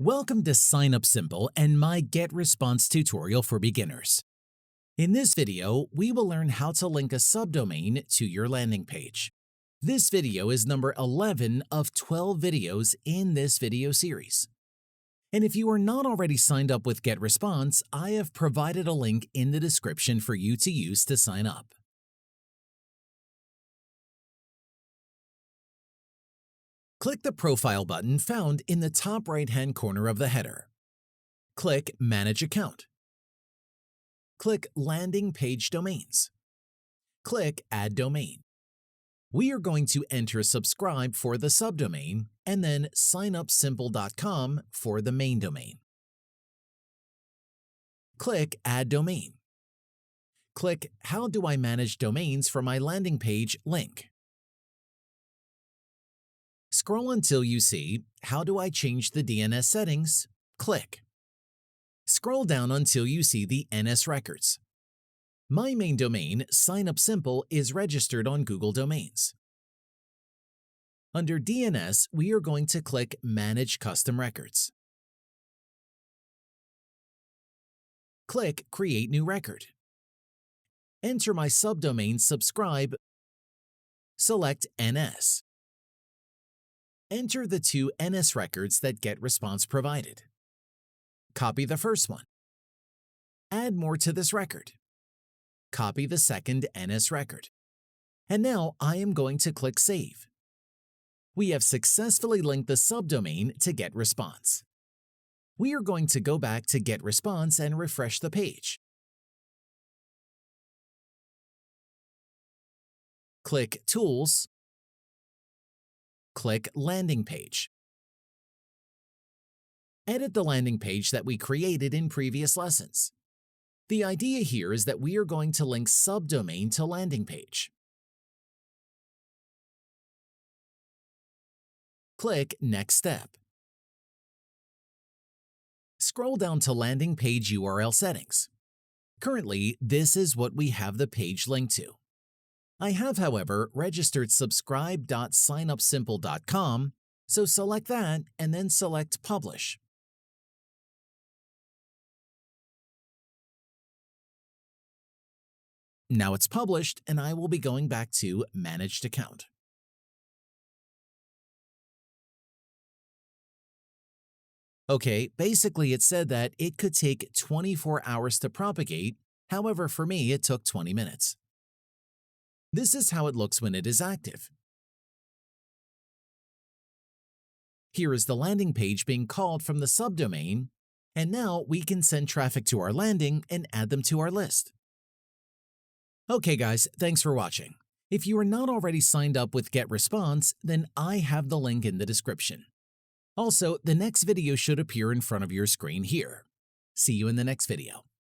Welcome to Sign Up Simple and my GetResponse tutorial for beginners. In this video, we will learn how to link a subdomain to your landing page. This video is number 11 of 12 videos in this video series. And if you are not already signed up with GetResponse, I have provided a link in the description for you to use to sign up. Click the Profile button found in the top right-hand corner of the header. Click Manage Account. Click Landing Page Domains. Click Add Domain. We are going to enter subscribe for the subdomain and then signupsimple.com for the main domain. Click Add Domain. Click How do I manage domains for my landing page link. Scroll until you see How do I change the DNS settings? Click. Scroll down until you see the NS records. My main domain, Sign Up Simple, is registered on Google Domains. Under DNS, we are going to click Manage Custom Records. Click Create New Record. Enter my subdomain subscribe. Select NS. Enter the two NS records that GetResponse provided. Copy the first one. Add more to this record. Copy the second NS record. And now I am going to click Save. We have successfully linked the subdomain to GetResponse. We are going to go back to GetResponse and refresh the page. Click Tools. Click Landing Page. Edit the landing page that we created in previous lessons. The idea here is that we are going to link subdomain to landing page. Click Next Step. Scroll down to Landing Page URL Settings. Currently, this is what we have the page linked to. I have, however, registered subscribe.signupsimple.com, so select that and then select Publish. Now it's published, and I will be going back to Managed Account. Okay, basically it said that it could take 24 hours to propagate, however for me it took 20 minutes. This is how it looks when it is active. Here is the landing page being called from the subdomain, and now we can send traffic to our landing and add them to our list. Okay guys, thanks for watching. If you are not already signed up with GetResponse, then I have the link in the description. Also, the next video should appear in front of your screen here. See you in the next video.